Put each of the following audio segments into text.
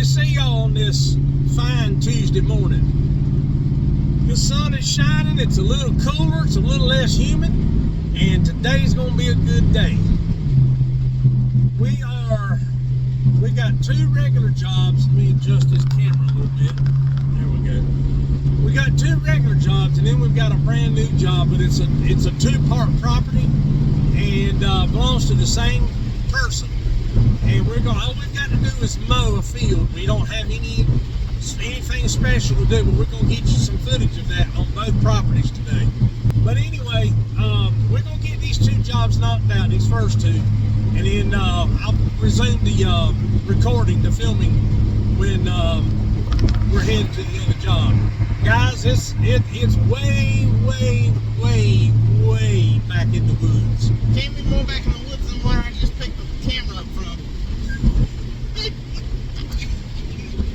see y'all on this fine Tuesday morning. The sun is shining, it's a little cooler, it's a little less humid, and today's gonna be a good day. We got two regular jobs. Let me adjust this camera a little bit. There we go. We got two regular jobs, and then we've got a brand new job, but it's a two-part property and belongs to the same person. And all we've got to do is mow a field. We don't have anything special to do, but we're gonna get you some footage of that on both properties today. But anyway, we're gonna get these two jobs knocked out, these first two, and then I'll resume the recording, the filming, when we're headed to the other job. Guys, it's way back in the woods. Can't be more back in the woods than where I just picked the camera up from.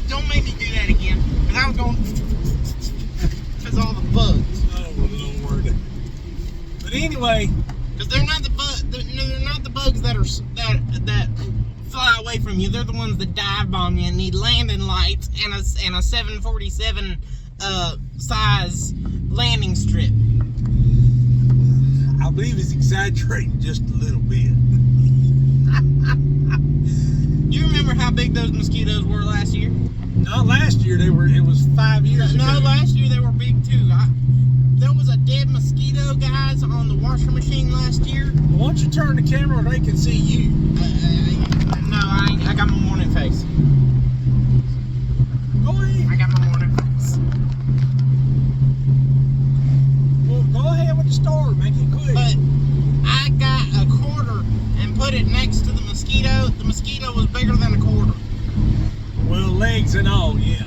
Don't make me do that again, because I was going because all the bugs. Oh Lord! But anyway, because they're not the bugs that fly away from you. They're the ones that dive bomb you and need landing lights and a 747 size landing strip. I believe he's exaggerating just a little bit. Do you remember how big those mosquitoes were last year? Not last year. It was 5 years ago. No, last year they were big too. There was a dead mosquito, guys, on the washer machine last year. Why don't you turn the camera where they can see you? No, I got my morning face. Go ahead. I got my morning face. Well, go ahead with the story. Make it quick. But I got a quarter and put it next to the mosquito. The mosquito was bigger than a quarter. Well, legs and all, yeah.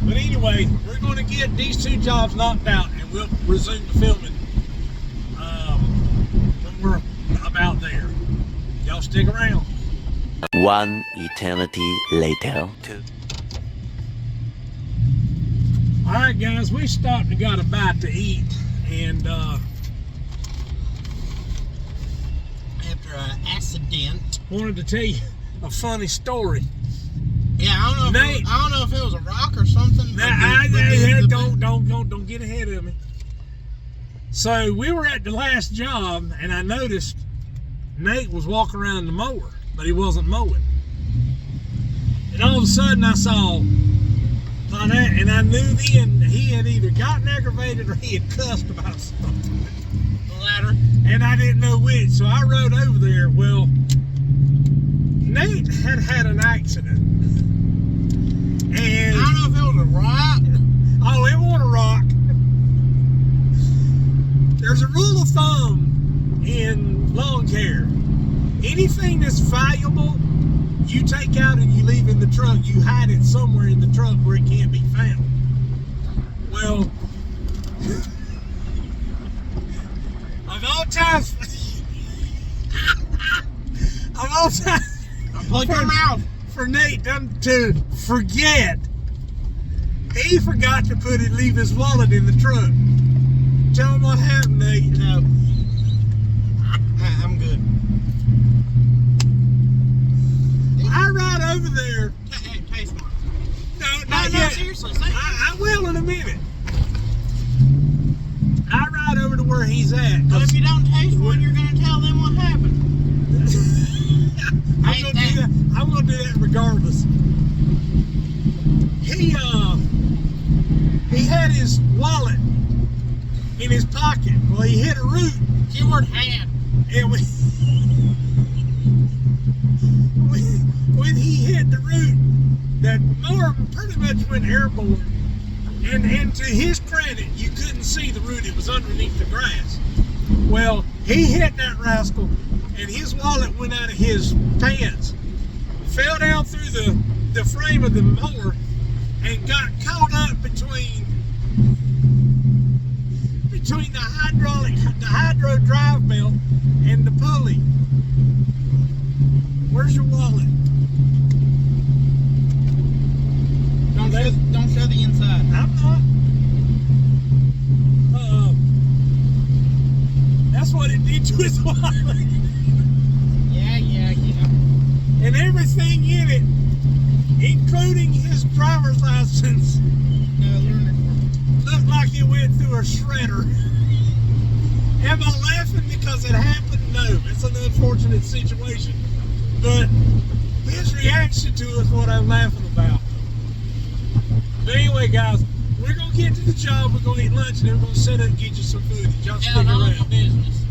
But anyway, we're going to get these two jobs knocked out, and we'll resume the filming when we're about there. Y'all stick around. One eternity later. All right, guys, we stopped and got a bite to eat, and After an accident. wanted to tell you a funny story. Yeah, I don't know if it was a rock or something. Don't get ahead of me. So we were at the last job, and I noticed Nate was walking around the mower, but he wasn't mowing. And all of a sudden I saw that, and I knew then he had either gotten aggravated or he had cussed about something. The latter. And I didn't know which, so I rode over there. Well, Nate had an accident. And I don't know if it was a rock. Oh, it wasn't a rock. There's a rule of thumb in lawn care. Anything that's valuable, you take out and you leave in the truck. You hide it somewhere in the truck where it can't be found. Well, of all times, Plug your mouth. For Nate to forget, he forgot to leave his wallet in the truck. Tell him what happened, Nate. No. I'm good. I ride over there. Hey, taste one. No, not No, yet. seriously. Say I will in a minute. I ride over to where he's at. But if you don't taste one, you're going to tell them what happened. I'm gonna do that regardless. He had his wallet in his pocket. Well, he hit a root. Keyword had. And when he hit the root, that mower pretty much went airborne. And to his credit, you couldn't see the root. It was underneath the grass. Well, he hit that rascal, and his wallet went out of his pants, fell down through the frame of the mower, and got caught up between the hydro drive belt and the pulley. Where's your wallet? Don't show the inside. I'm not. That's what it did to his wallet. Yeah. And everything in it including his driver's license, looked like it went through a shredder. Am I laughing because it happened? No, it's an unfortunate situation. But his reaction to it is what I'm laughing about. But anyway, guys, we're going to get to the job. We're going to eat lunch, and then we're going to set up and get you some food. Y'all stick around. Business.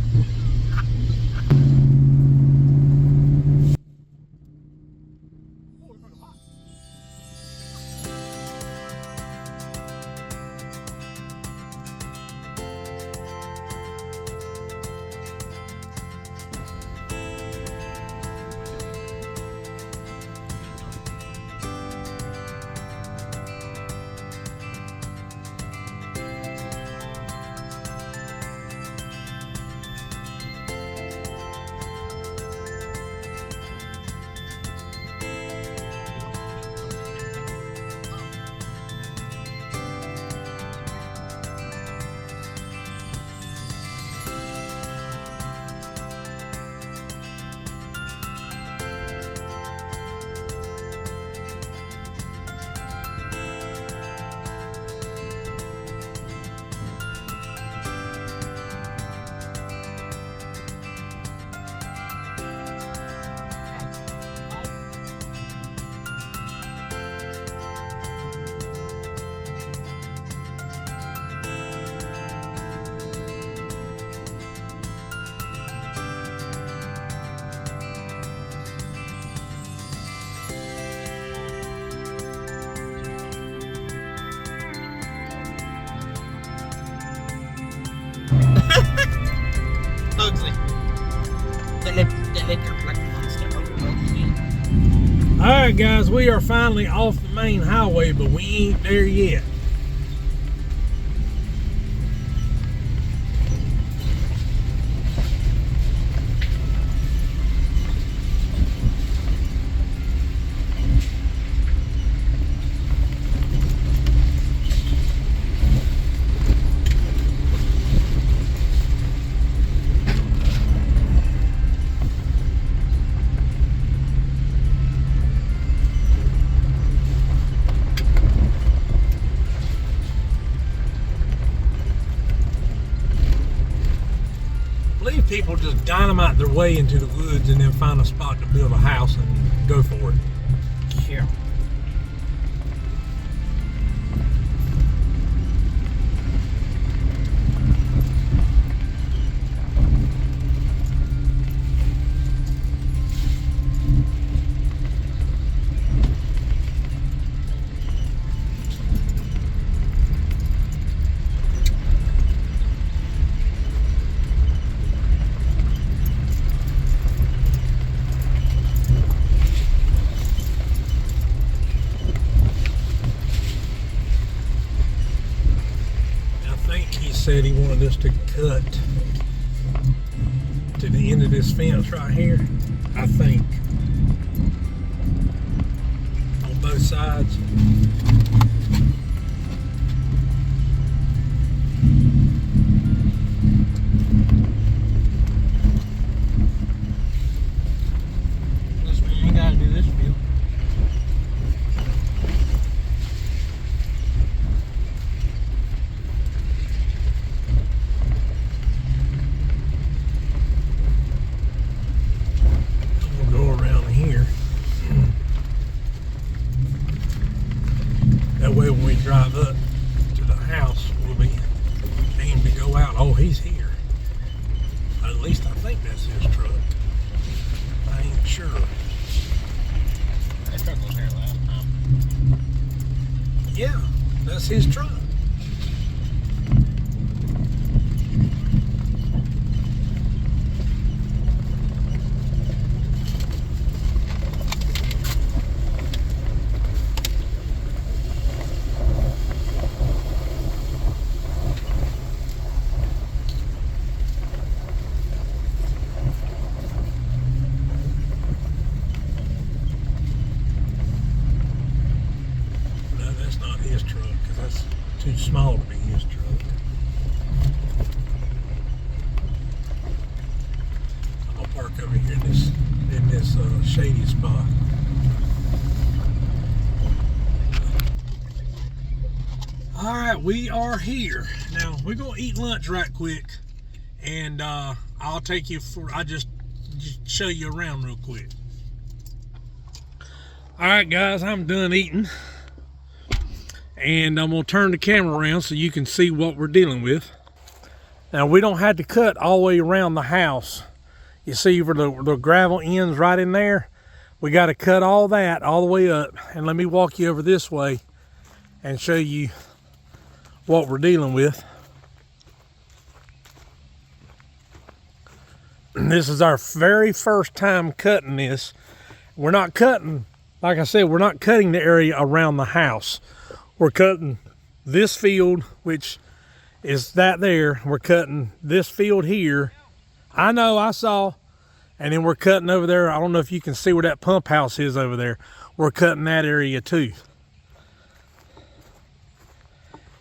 Alright guys, we are finally off the main highway, but we ain't there yet. People just dynamite their way into the woods and then find a spot to build a house and go for it. Yeah. Said he wanted us to cut to the end of this fence right here, I think, on both sides. This means you gotta do this field. Drive up to the house, we'll be aimed to go out. Oh, he's here. At least I think that's his truck. I ain't sure. That truck was here last time. Yeah, that's his truck. Too small to be his truck. I'm gonna park over here in this shady spot. All right, we are here. Now, we're going to eat lunch right quick. And I'll take you for, I'll just show you around real quick. All right, guys, I'm done eating. And I'm going to turn the camera around so you can see what we're dealing with. Now, we don't have to cut all the way around the house. You see where the gravel ends right in there? We got to cut all that all the way up. And let me walk you over this way and show you what we're dealing with. This is our very first time cutting this. We're not cutting, like I said, we're not cutting the area around the house. We're cutting this field, which is that there. We're cutting this field here. I know, I saw. And then we're cutting over there. I don't know if you can see where that pump house is over there. We're cutting that area too.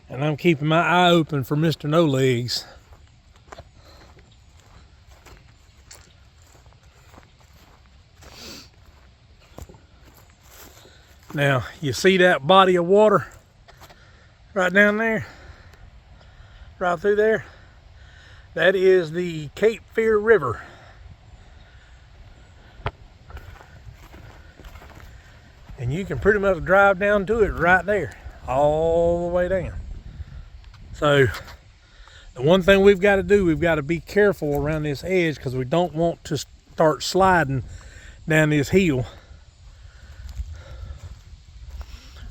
And I'm keeping my eye open for Mr. No Legs. Now, you see that body of water right down there? Right through there? That is the Cape Fear River. And you can pretty much drive down to it right there, all the way down. So, the one thing we've got to do, we've got to be careful around this edge because we don't want to start sliding down this hill.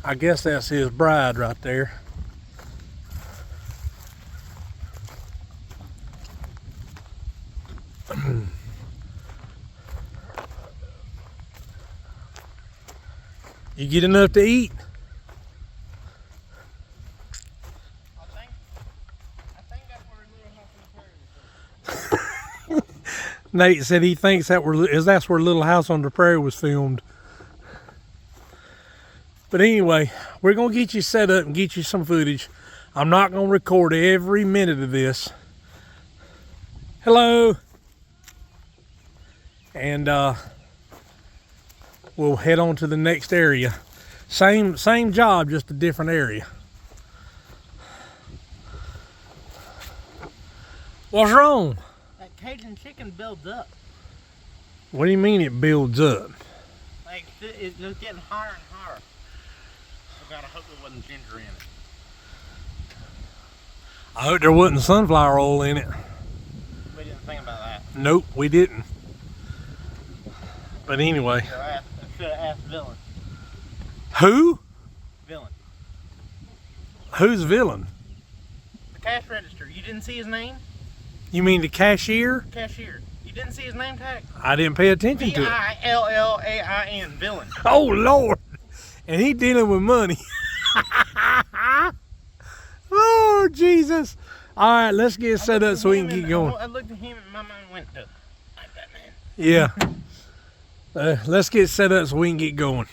I guess that's his bride right there. You get enough to eat? I think that's where Little House on the Prairie was filmed. Nate said he thinks that's where Little House on the Prairie was filmed. But anyway, we're gonna get you set up and get you some footage. I'm not gonna record every minute of this. Hello. And we'll head on to the next area. Same job, just a different area. What's wrong? That Cajun chicken builds up. What do you mean it builds up? Like, it's just getting higher and higher. I gotta hope there wasn't ginger in it. I hope there wasn't sunflower oil in it. We didn't think about that. Nope, we didn't. But anyway. I should have asked Villain. Who? Villain. Who's Villain? The cash register. You didn't see his name? You mean the cashier? Cashier. You didn't see his name tag? I didn't pay attention to it. Villain. Villain. Oh, Lord. And he dealing with money. Lord Jesus. All right, let's get set up so we can get going. I looked at him and my mind went to, like that man. Yeah. Let's get set up so we can get going.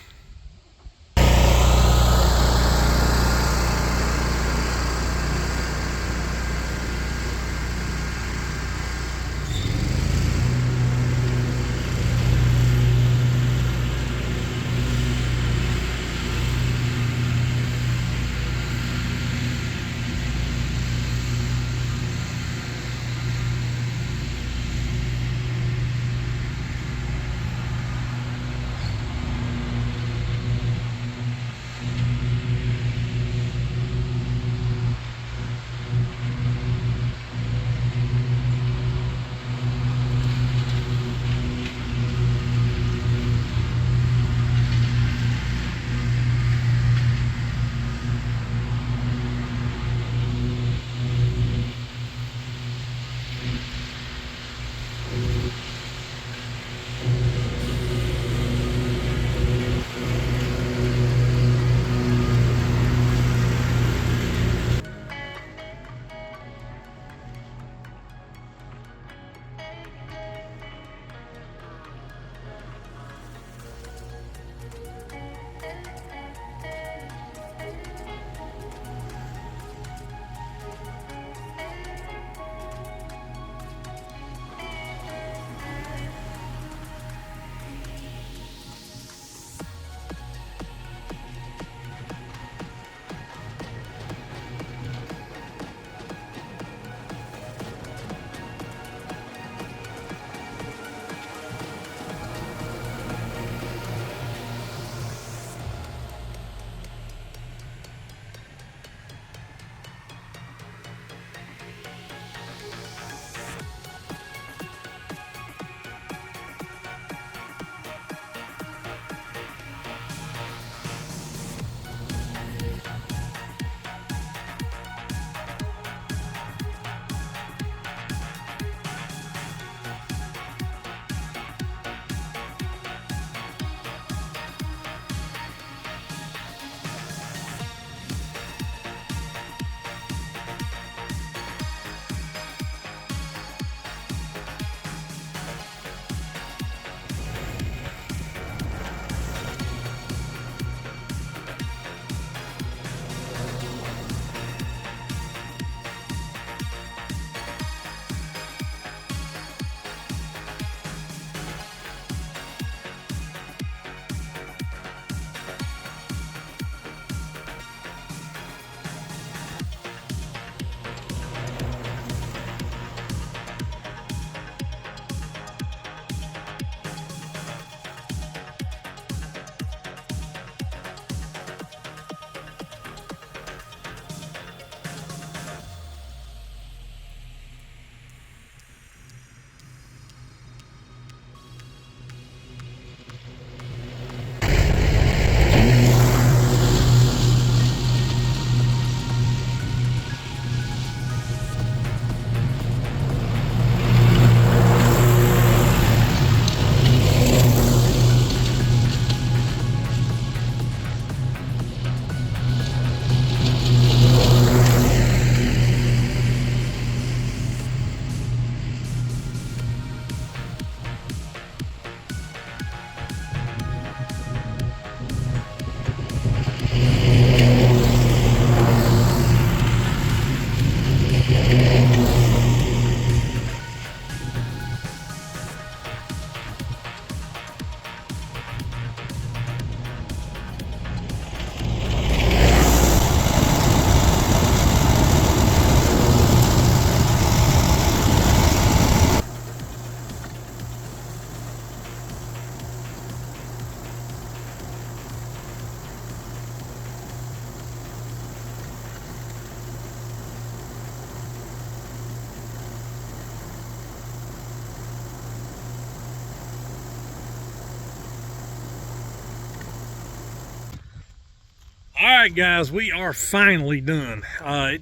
All right, guys, we are finally done.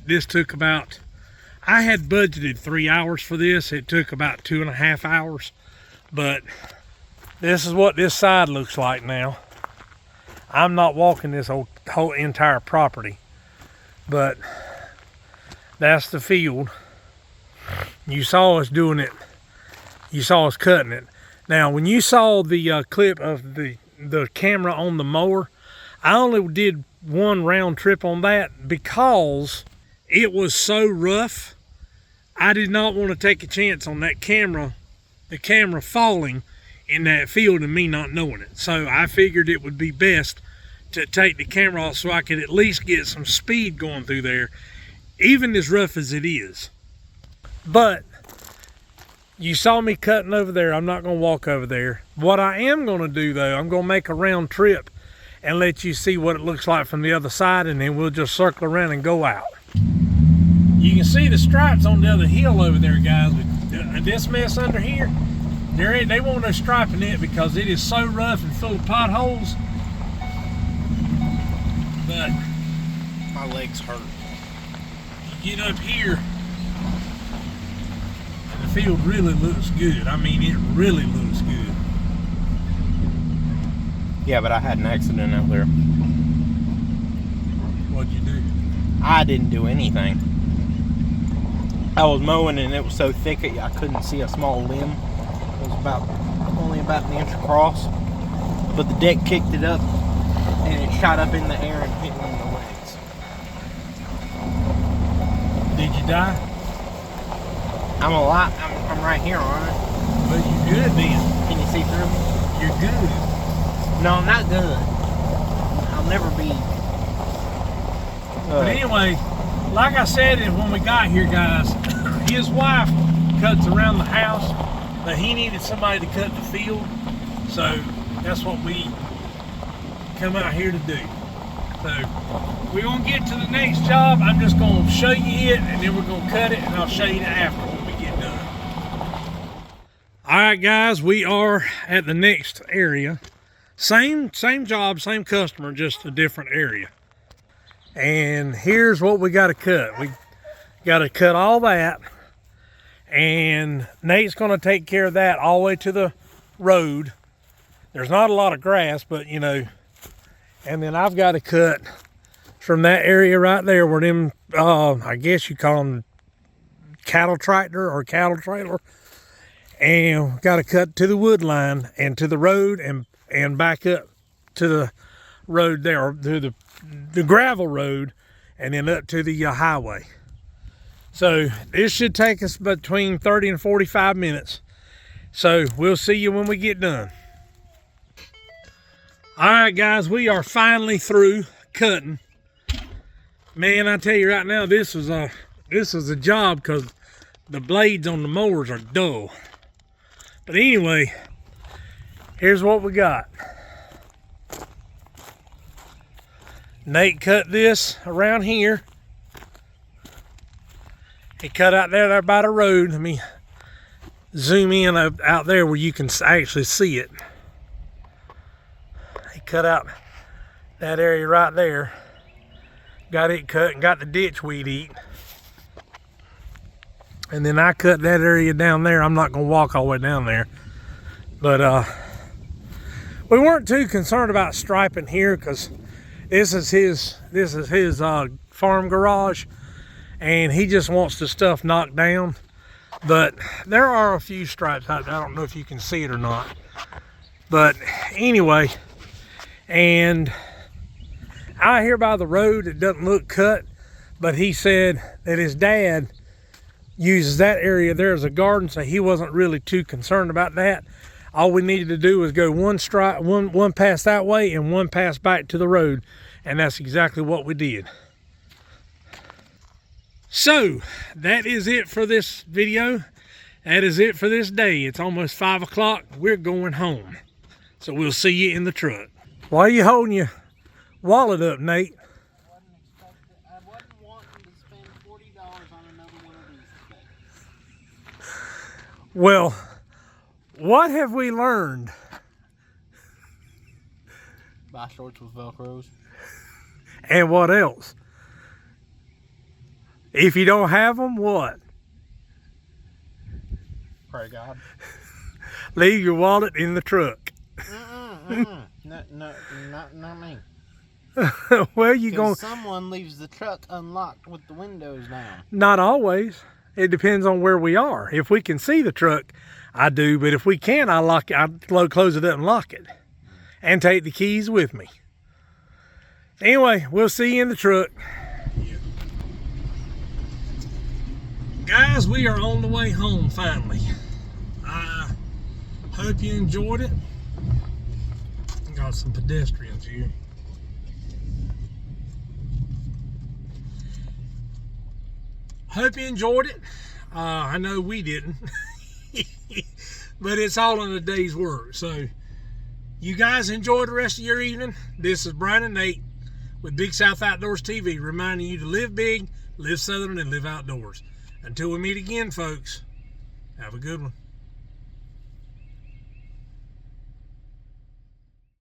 This took about, I had budgeted 3 hours for this. It took about 2.5 hours, but this is what this side looks like now. I'm not walking this whole entire property, but that's the field. You saw us doing it. You saw us cutting it. Now, when you saw the clip of the camera on the mower, I only did one round trip on that because it was so rough. I did not want to take a chance on that camera, the camera falling in that field and me not knowing it. So I figured it would be best to take the camera off so I could at least get some speed going through there, even as rough as it is. But you saw me cutting over there. I'm not going to walk over there. What I am going to do, though, I'm going to make a round trip and let you see what it looks like from the other side, and then we'll just circle around and go out. You can see the stripes on the other hill over there, guys. But this mess under here, they won't no striping it because it is so rough and full of potholes. But My legs hurt. you get up here, and the field really looks good. I mean, it really looks good. Yeah, but I had an accident out there. What'd you do? I didn't do anything. I was mowing and it was so thick I couldn't see a small limb. It was only about an inch across. But the deck kicked it up and it shot up in the air and hit one of the legs. Did you die? I'm alive. I'm right here on it. But you're good then. Can you see through me? You're good. No, I'm not good. I'll never be. But anyway, like I said when we got here, guys, his wife cuts around the house, but he needed somebody to cut the field. So that's what we come out here to do. So we're going to get to the next job. I'm just going to show you it, and then we're going to cut it, and I'll show you that after when we get done. All right, guys, we are at the next area. Same job, same customer, just a different area. And here's what we got to cut. We got to cut all that, and Nate's going to take care of that all the way to the road. There's not a lot of grass, but you know. And then I've got to cut from that area right there where them, I guess you call them cattle tractor or cattle trailer. And got to cut to the wood line and to the road and back up to the road there, or to the gravel road, and then up to the highway. So this should take us between 30 and 45 minutes. So we'll see you when we get done. All right, guys, we are finally through cutting. Man, I tell you right now, this is a job because the blades on the mowers are dull. But anyway, here's what we got. Nate cut this around here. He cut out there by the road. Let me zoom in out there where you can actually see it. He cut out that area right there. Got it cut and got the ditch weed eat. And then I cut that area down there. I'm not going to walk all the way down there. But we weren't too concerned about striping here because this is his farm garage, and he just wants the stuff knocked down. But there are a few stripes out there. I don't know if you can see it or not. But anyway, and out here by the road, it doesn't look cut, but he said that his dad uses that area there as a garden, so he wasn't really too concerned about that. All we needed to do was go one pass that way and one pass back to the road, and that's exactly what we did. So that is it for this video. That is it for this day. It's almost 5 o'clock. We're going home. So we'll see you in the truck. Why are you holding your wallet up, Nate? I wasn't wanting to spend $40 on another one of these today. Well, what have we learned? Buy shorts with Velcros. And what else? If you don't have them, what? Pray God. Leave your wallet in the truck. No, not me. Well, you going someone leaves the truck unlocked with the windows down. Not always. It depends on where we are. If we can see the truck, I do. But if we can't, I lock it. I close it up and lock it, and take the keys with me. Anyway, we'll see you in the truck. Guys, we are on the way home finally. I hope you enjoyed it. Got some pedestrians here. Hope you enjoyed it. I know we didn't. But it's all in a day's work. So you guys enjoy the rest of your evening. This is Brian and Nate with Big South Outdoors TV, reminding you to live big, live southern, and live outdoors. Until we meet again, folks, have a good one.